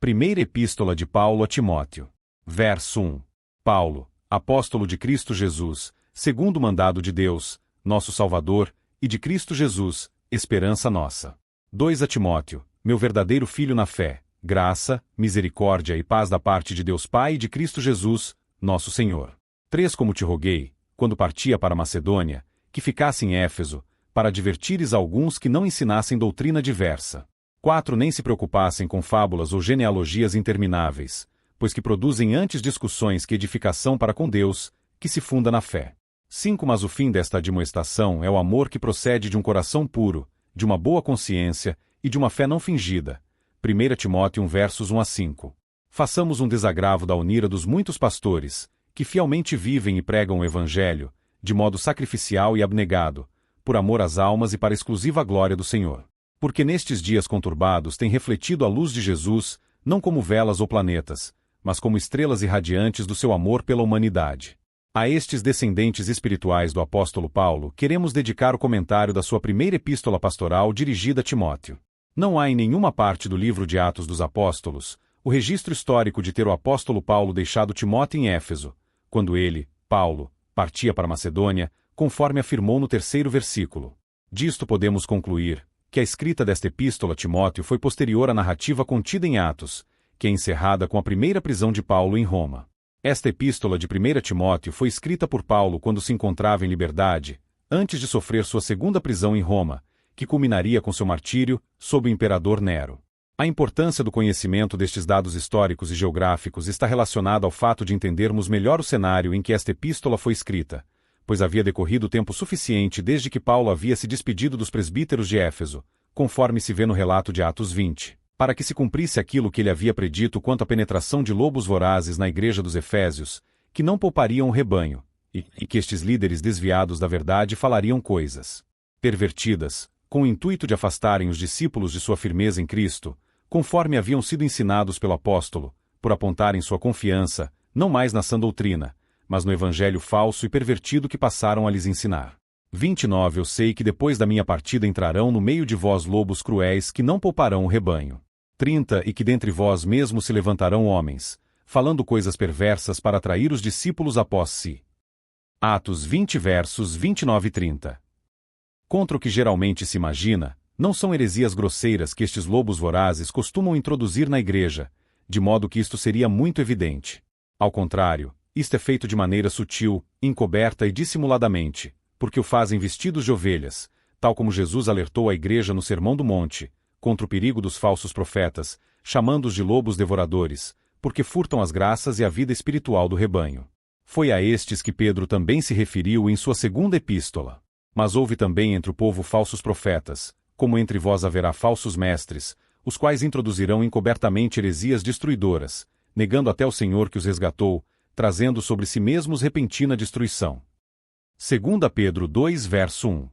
Primeira Epístola de Paulo a Timóteo. Verso 1. Paulo, apóstolo de Cristo Jesus, segundo o mandado de Deus, nosso Salvador, e de Cristo Jesus, esperança nossa. 2 a Timóteo, meu verdadeiro filho na fé, graça, misericórdia e paz da parte de Deus Pai e de Cristo Jesus, nosso Senhor. 3 Como te roguei, quando partia para Macedônia, que ficasse em Éfeso, para advertires alguns que não ensinassem doutrina diversa. 4 Nem se preocupassem com fábulas ou genealogias intermináveis, pois que produzem antes discussões que edificação para com Deus, que se funda na fé. 5 Mas o fim desta admoestação é o amor que procede de um coração puro, de uma boa consciência e de uma fé não fingida. 1 Timóteo 1 versos 1 a 5. Façamos um desagravo da unira dos muitos pastores, que fielmente vivem e pregam o Evangelho, de modo sacrificial e abnegado, por amor às almas e para a exclusiva glória do Senhor. Porque nestes dias conturbados tem refletido a luz de Jesus, não como velas ou planetas, mas como estrelas irradiantes do seu amor pela humanidade. A estes descendentes espirituais do apóstolo Paulo, queremos dedicar o comentário da sua primeira epístola pastoral dirigida a Timóteo. Não há em nenhuma parte do livro de Atos dos Apóstolos o registro histórico de ter o apóstolo Paulo deixado Timóteo em Éfeso, quando ele, Paulo, partia para Macedônia, conforme afirmou no 3º versículo. Disto podemos concluir que a escrita desta epístola a Timóteo foi posterior à narrativa contida em Atos, que é encerrada com a primeira prisão de Paulo em Roma. Esta epístola de 1 Timóteo foi escrita por Paulo quando se encontrava em liberdade, antes de sofrer sua segunda prisão em Roma, que culminaria com seu martírio sob o imperador Nero. A importância do conhecimento destes dados históricos e geográficos está relacionada ao fato de entendermos melhor o cenário em que esta epístola foi escrita, pois havia decorrido tempo suficiente desde que Paulo havia se despedido dos presbíteros de Éfeso, conforme se vê no relato de Atos 20, para que se cumprisse aquilo que ele havia predito quanto à penetração de lobos vorazes na igreja dos Efésios, que não poupariam o rebanho, e que estes líderes desviados da verdade falariam coisas pervertidas, com o intuito de afastarem os discípulos de sua firmeza em Cristo, conforme haviam sido ensinados pelo apóstolo, por apontarem sua confiança, não mais na sã doutrina, mas no evangelho falso e pervertido que passaram a lhes ensinar. 29 Eu sei que depois da minha partida entrarão no meio de vós lobos cruéis que não pouparão o rebanho. 30 E que dentre vós mesmo se levantarão homens, falando coisas perversas para atrair os discípulos após si. Atos 20 versos 29 e 30. Contra o que geralmente se imagina, não são heresias grosseiras que estes lobos vorazes costumam introduzir na igreja, de modo que isto seria muito evidente. Ao contrário, isto é feito de maneira sutil, encoberta e dissimuladamente, porque o fazem vestidos de ovelhas, tal como Jesus alertou a igreja no Sermão do Monte, contra o perigo dos falsos profetas, chamando-os de lobos devoradores, porque furtam as graças e a vida espiritual do rebanho. Foi a estes que Pedro também se referiu em sua segunda epístola. Mas houve também entre o povo falsos profetas, como entre vós haverá falsos mestres, os quais introduzirão encobertamente heresias destruidoras, negando até o Senhor que os resgatou, trazendo sobre si mesmos repentina destruição. 2 Pedro 2 verso 1.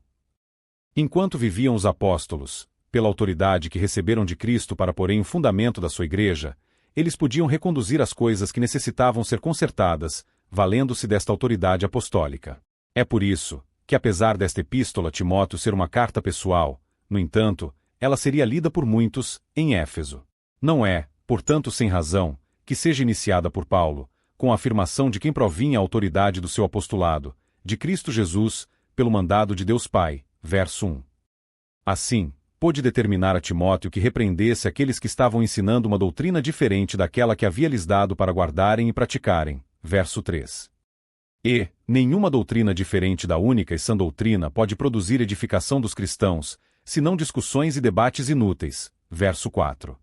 Enquanto viviam os apóstolos, pela autoridade que receberam de Cristo para porem o fundamento da sua igreja, eles podiam reconduzir as coisas que necessitavam ser consertadas, valendo-se desta autoridade apostólica. É por isso que, apesar desta epístola a Timóteo ser uma carta pessoal, no entanto, ela seria lida por muitos, em Éfeso. Não é, portanto sem razão, que seja iniciada por Paulo, com a afirmação de quem provinha a autoridade do seu apostolado, de Cristo Jesus, pelo mandado de Deus Pai, verso 1. Assim, pôde determinar a Timóteo que repreendesse aqueles que estavam ensinando uma doutrina diferente daquela que havia lhes dado para guardarem e praticarem, verso 3. E nenhuma doutrina diferente da única e sã doutrina pode produzir edificação dos cristãos, senão discussões e debates inúteis, verso 4.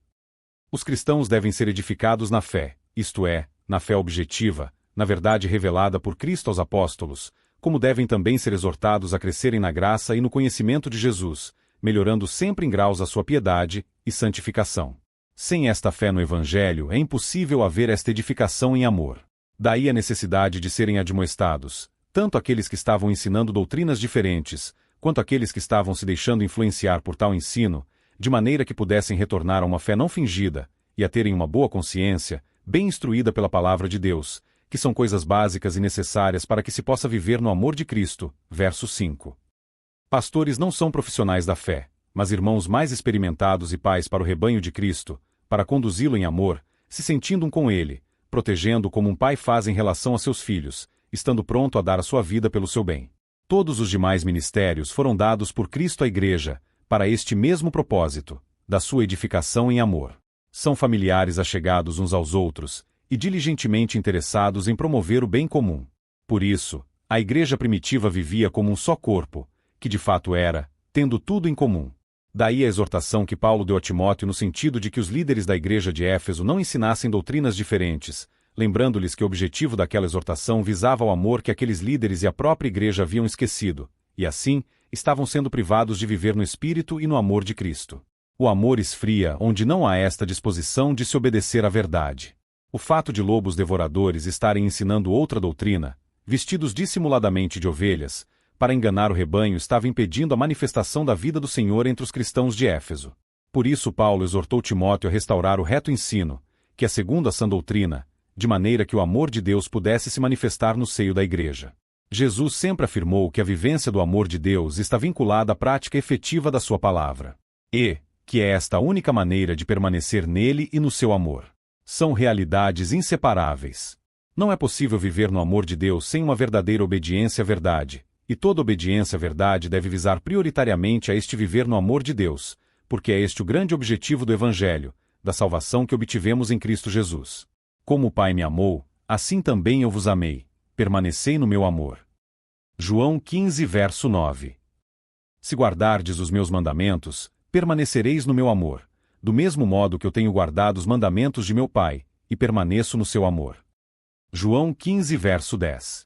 Os cristãos devem ser edificados na fé, isto é, na fé objetiva, na verdade revelada por Cristo aos apóstolos, como devem também ser exortados a crescerem na graça e no conhecimento de Jesus, melhorando sempre em graus a sua piedade e santificação. Sem esta fé no Evangelho é impossível haver esta edificação em amor. Daí a necessidade de serem admoestados, tanto aqueles que estavam ensinando doutrinas diferentes, quanto aqueles que estavam se deixando influenciar por tal ensino, de maneira que pudessem retornar a uma fé não fingida, e a terem uma boa consciência, bem instruída pela palavra de Deus, que são coisas básicas e necessárias para que se possa viver no amor de Cristo, verso 5. Pastores não são profissionais da fé, mas irmãos mais experimentados e pais para o rebanho de Cristo, para conduzi-lo em amor, se sentindo um com ele, protegendo como um pai faz em relação a seus filhos, estando pronto a dar a sua vida pelo seu bem. Todos os demais ministérios foram dados por Cristo à Igreja, para este mesmo propósito, da sua edificação em amor. São familiares achegados uns aos outros, e diligentemente interessados em promover o bem comum. Por isso, a Igreja primitiva vivia como um só corpo, que de fato era, tendo tudo em comum. Daí a exortação que Paulo deu a Timóteo no sentido de que os líderes da igreja de Éfeso não ensinassem doutrinas diferentes, lembrando-lhes que o objetivo daquela exortação visava ao amor que aqueles líderes e a própria igreja haviam esquecido, e assim, estavam sendo privados de viver no Espírito e no amor de Cristo. O amor esfria onde não há esta disposição de se obedecer à verdade. O fato de lobos devoradores estarem ensinando outra doutrina, vestidos dissimuladamente de ovelhas, para enganar o rebanho estava impedindo a manifestação da vida do Senhor entre os cristãos de Éfeso. Por isso Paulo exortou Timóteo a restaurar o reto ensino, que é segundo a sã doutrina, de maneira que o amor de Deus pudesse se manifestar no seio da igreja. Jesus sempre afirmou que a vivência do amor de Deus está vinculada à prática efetiva da sua palavra. E, que é esta a única maneira de permanecer nele e no seu amor. São realidades inseparáveis. Não é possível viver no amor de Deus sem uma verdadeira obediência à verdade. E toda obediência à verdade deve visar prioritariamente a este viver no amor de Deus, porque é este o grande objetivo do Evangelho, da salvação que obtivemos em Cristo Jesus. Como o Pai me amou, assim também eu vos amei. Permanecei no meu amor. João 15, verso 9. Se guardardes os meus mandamentos, permanecereis no meu amor, do mesmo modo que eu tenho guardado os mandamentos de meu Pai, e permaneço no seu amor. João 15, verso 10.